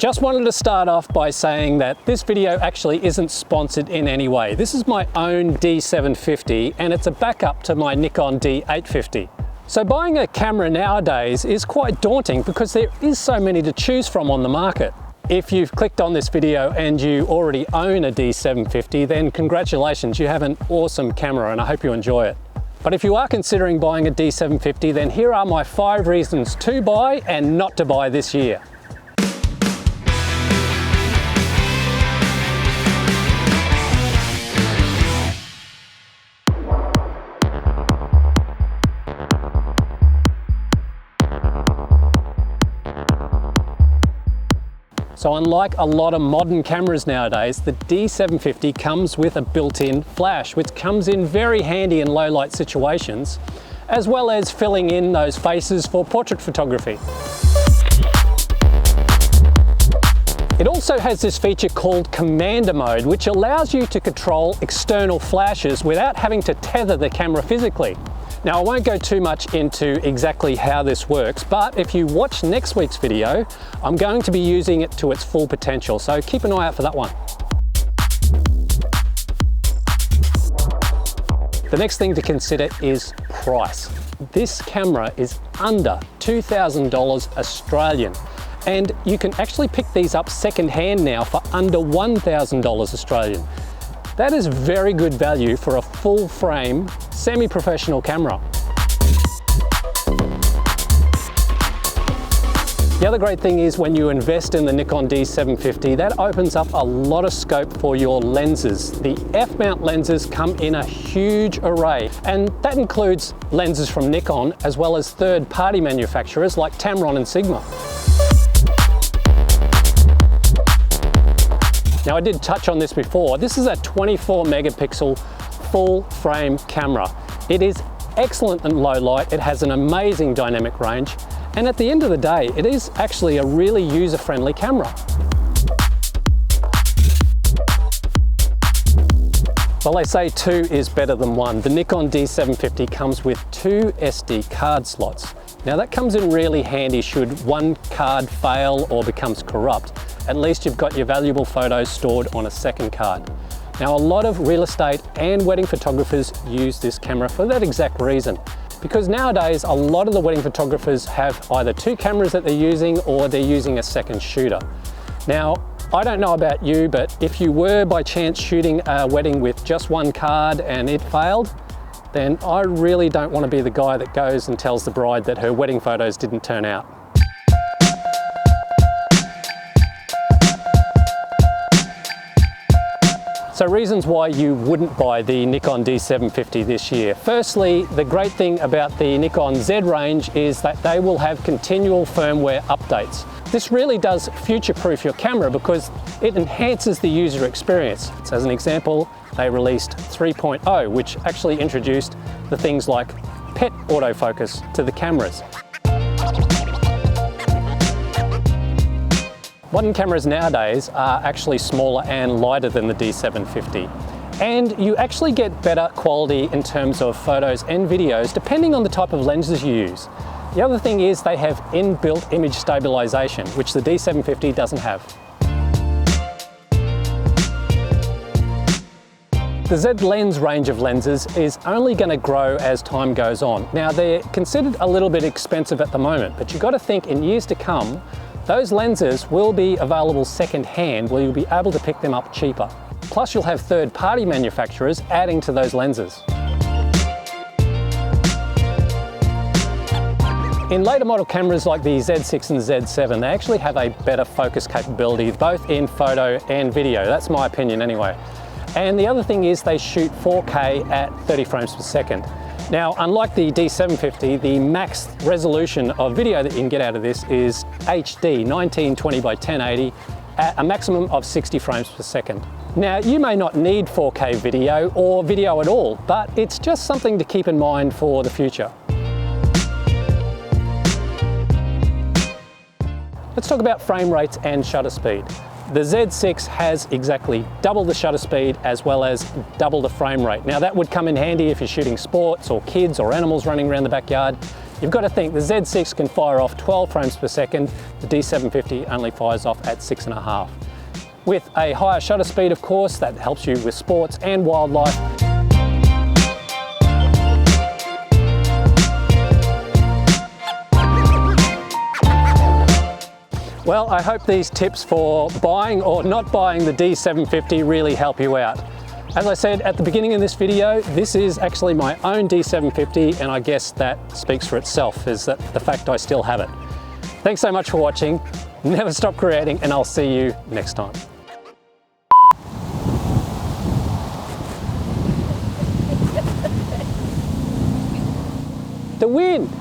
Just wanted to start off by saying that this video actually isn't sponsored in any way. This is my own D750 and it's a backup to my Nikon D850. So buying a camera nowadays is quite daunting because there is so many to choose from on the market. If you've clicked on this video and you already own a D750, then congratulations, you have an awesome camera and I hope you enjoy it. But if you are considering buying a D750, then here are my 5 reasons to buy and not to buy this year. So unlike a lot of modern cameras nowadays, the D750 comes with a built-in flash, which comes in very handy in low light situations, as well as filling in those faces for portrait photography. It also has this feature called Commander Mode, which allows you to control external flashes without having to tether the camera physically. Now, I won't go too much into exactly how this works, but if you watch next week's video, I'm going to be using it to its full potential, so keep an eye out for that one. The next thing to consider is price. This camera is under $2,000 Australian, and you can actually pick these up second-hand now for under $1,000 Australian. That is very good value for a full-frame, semi-professional camera. The other great thing is when you invest in the Nikon D750, that opens up a lot of scope for your lenses. The F-mount lenses come in a huge array, and that includes lenses from Nikon as well as third-party manufacturers like Tamron and Sigma. Now, I did touch on this before. This is a 24 megapixel full frame camera. It is excellent in low light. It has an amazing dynamic range. And at the end of the day, it is actually a really user-friendly camera. Well, they say 2 is better than 1. The Nikon D750 comes with 2 SD card slots. Now that comes in really handy should one card fail or becomes corrupt. At least you've got your valuable photos stored on a second card. Now, a lot of real estate and wedding photographers use this camera for that exact reason. Because nowadays, a lot of the wedding photographers have either 2 cameras that they're using or they're using a second shooter. Now, I don't know about you, but if you were by chance shooting a wedding with just one card and it failed, then I really don't want to be the guy that goes and tells the bride that her wedding photos didn't turn out. So reasons why you wouldn't buy the Nikon D750 this year. Firstly, the great thing about the Nikon Z range is that they will have continual firmware updates. This really does future-proof your camera because it enhances the user experience. So as an example, they released 3.0, which actually introduced the things like pet autofocus to the cameras. Modern cameras nowadays are actually smaller and lighter than the D750. And you actually get better quality in terms of photos and videos depending on the type of lenses you use. The other thing is they have inbuilt image stabilization, which the D750 doesn't have. The Z lens range of lenses is only going to grow as time goes on. Now, they're considered a little bit expensive at the moment, but you've got to think in years to come, those lenses will be available second-hand where you'll be able to pick them up cheaper. Plus, you'll have third-party manufacturers adding to those lenses. In later model cameras like the Z6 and Z7, they actually have a better focus capability, both in photo and video. That's my opinion anyway. And the other thing is they shoot 4K at 30 frames per second. Now, unlike the D750, the max resolution of video that you can get out of this is HD, 1920 by 1080, at a maximum of 60 frames per second. Now, you may not need 4K video or video at all, but it's just something to keep in mind for the future. Let's talk about frame rates and shutter speed. The Z6 has exactly double the shutter speed as well as double the frame rate. Now that would come in handy if you're shooting sports or kids or animals running around the backyard. You've got to think the Z6 can fire off 12 frames per second, the D750 only fires off at 6.5. With a higher shutter speed, of course, that helps you with sports and wildlife. Well, I hope these tips for buying or not buying the D750 really help you out. As I said at the beginning of this video, this is actually my own D750, and I guess that speaks for itself, is that the fact I still have it. Thanks so much for watching. Never stop creating, and I'll see you next time. The wind!